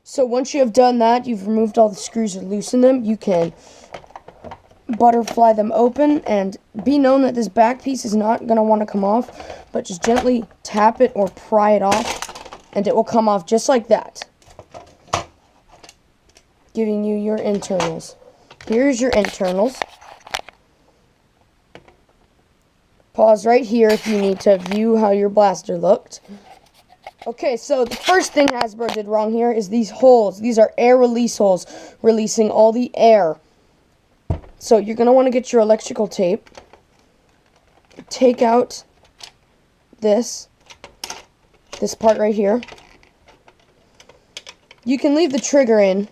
So once you have done that, you've removed all the screws or loosened them, you can butterfly them open, and be known that this back piece is not going to want to come off, but just gently tap it or pry it off, and it will come off just like that, giving you your internals. Here's your internals. Pause right here if you need to view how your blaster looked. Okay, so the first thing Hasbro did wrong here is these holes. These are air release holes, releasing all the air. So you're going to want to get your electrical tape, take out this part right here. You can leave the trigger in.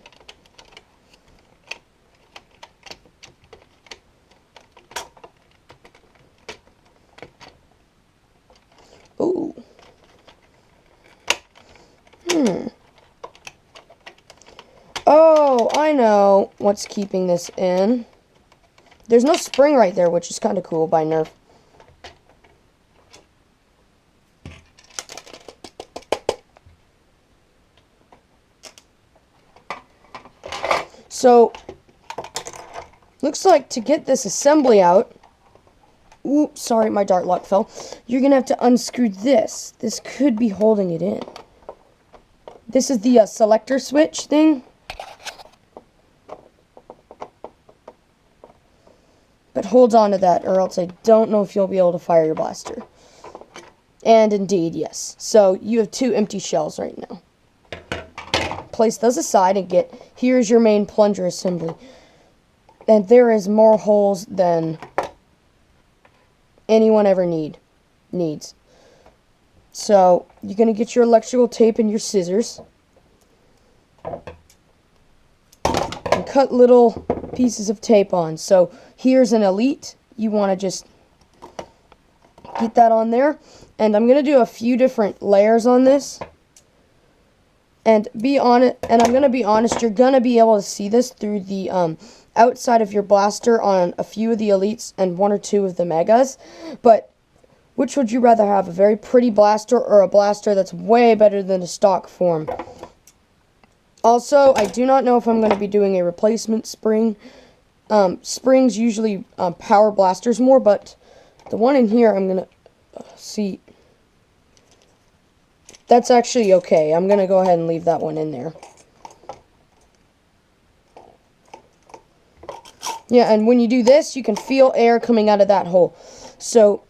Ooh. Oh, I know what's keeping this in. There's no spring right there, which is kind of cool by Nerf. So, looks like to get this assembly out, oops, sorry, my dart lock fell, you're going to have to unscrew this. This could be holding it in. This is the selector switch thing. But hold on to that, or else I don't know if you'll be able to fire your blaster. And indeed, yes. So, you have 2 empty shells right now. Place those aside and here's your main plunger assembly. And there is more holes than anyone ever needs. So, you're going to get your electrical tape and your scissors. And cut little pieces of tape on. So here's an elite. You want to just get that on there. And I'm going to do a few different layers on this. And I'm going to be honest, you're going to be able to see this through the outside of your blaster on a few of the elites and 1 or 2 of the megas. But which would you rather have, a very pretty blaster or a blaster that's way better than a stock form? Also, I do not know if I'm going to be doing a replacement spring. Springs usually power blasters more, but the one in here I'm going to see. That's actually okay. I'm going to go ahead and leave that one in there. Yeah, and when you do this, you can feel air coming out of that hole. So,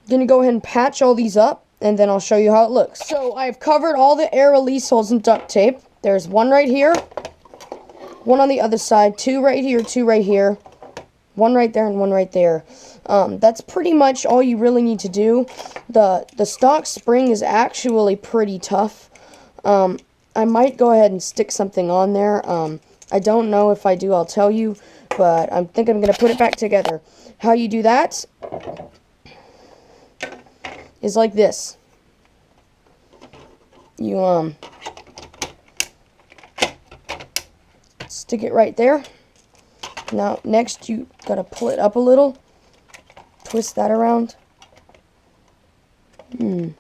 I'm going to go ahead and patch all these up, and then I'll show you how it looks. So, I've covered all the air release holes in duct tape. There's one right here, one on the other side, 2 right here, 2 right here, 1 right there, and 1 right there. That's pretty much all you really need to do. The stock spring is actually pretty tough. I might go ahead and stick something on there. I don't know. If I do, I'll tell you, but I think I'm going to put it back together. How you do that is like this. You, stick it right there. Now, next you gotta pull it up a little. Twist that around. The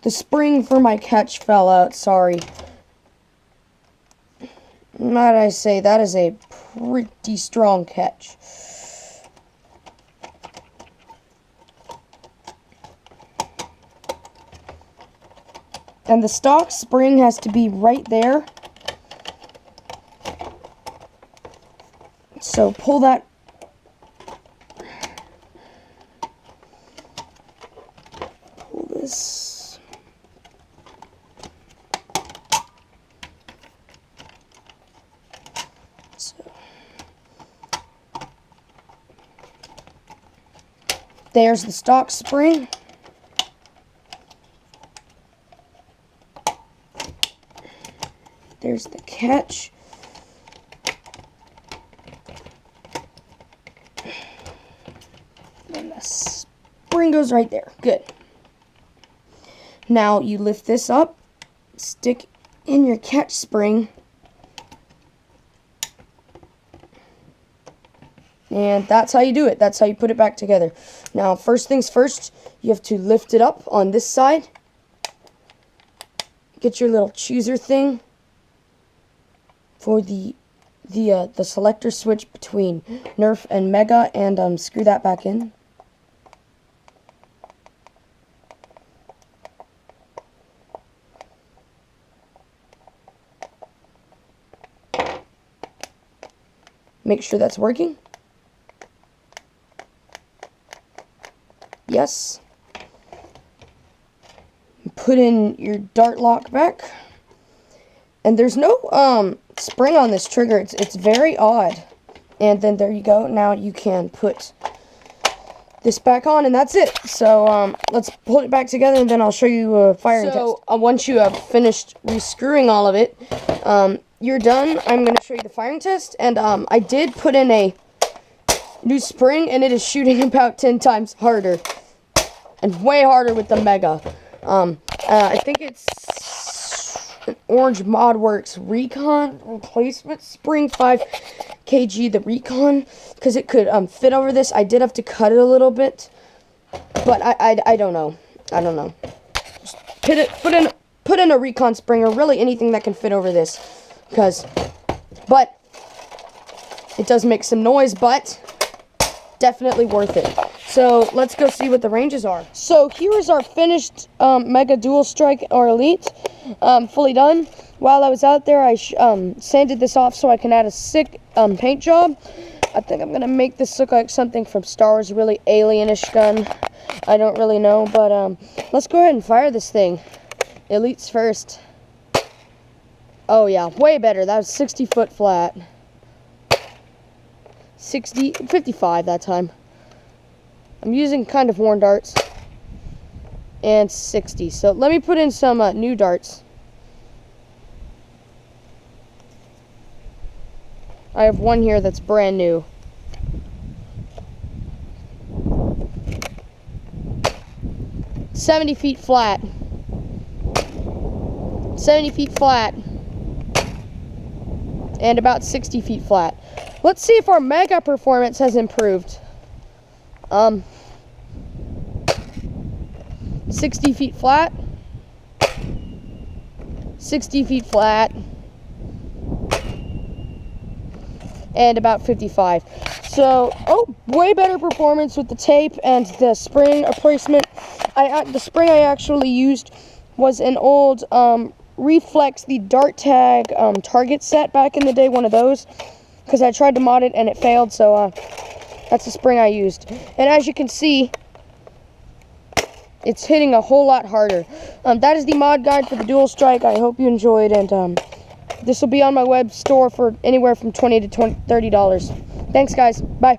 spring for my catch fell out, sorry. Might I say, that is a pretty strong catch. And the stock spring has to be right there. So pull that. Pull this. So. There's the stock spring. There's the catch. And the spring goes right there. Good. Now you lift this up, stick in your catch spring, and that's how you do it. That's how you put it back together. Now, first things first, you have to lift it up on this side. get your little chooser thing for the selector switch between Nerf and Mega, and screw that back in. Make sure that's working. Yes. Put in your dart lock back. And there's no spring on this trigger. It's very odd. And then there you go. Now you can put this back on, and that's it. So let's pull it back together, and then I'll show you a firing test. So once you have finished rescrewing all of it, you're done. I'm going to show you the firing test, and I did put in a new spring, and it is shooting about 10 times harder, and way harder with the Mega. I think it's an Orange ModWorks Recon replacement spring, 5 kg, the Recon, because it could fit over this. I did have to cut it a little bit, but I don't know. I don't know. Just put in a Recon spring, or really anything that can fit over this, but it does make some noise, but definitely worth it. So let's go see what the ranges are. So here is our finished Mega Dual-Strike or Elite, fully done. While I was out there, I sanded this off so I can add a sick paint job. I think I'm going to make this look like something from Star Wars, a really alienish gun. I don't really know, but let's go ahead and fire this thing. Elites first. Oh yeah, way better. That was 60 foot flat. 55 that time. I'm using kind of worn darts. And 60. So let me put in some new darts. I have one here that's brand new. "70 feet flat. 70 feet flat. And about 60 feet flat. Let's see if our Mega performance has improved. 60 feet flat. 60 feet flat. And about 55. So, way better performance with the tape and the spring replacement. The spring I actually used was an old Reflex, the Dart Tag target set back in the day, one of those, because I tried to mod it and it failed, so that's the spring I used. And as you can see, it's hitting a whole lot harder. That is the mod guide for the Dual-Strike. I hope you enjoyed, and this will be on my web store for anywhere from $20 to $30. Thanks, guys. Bye.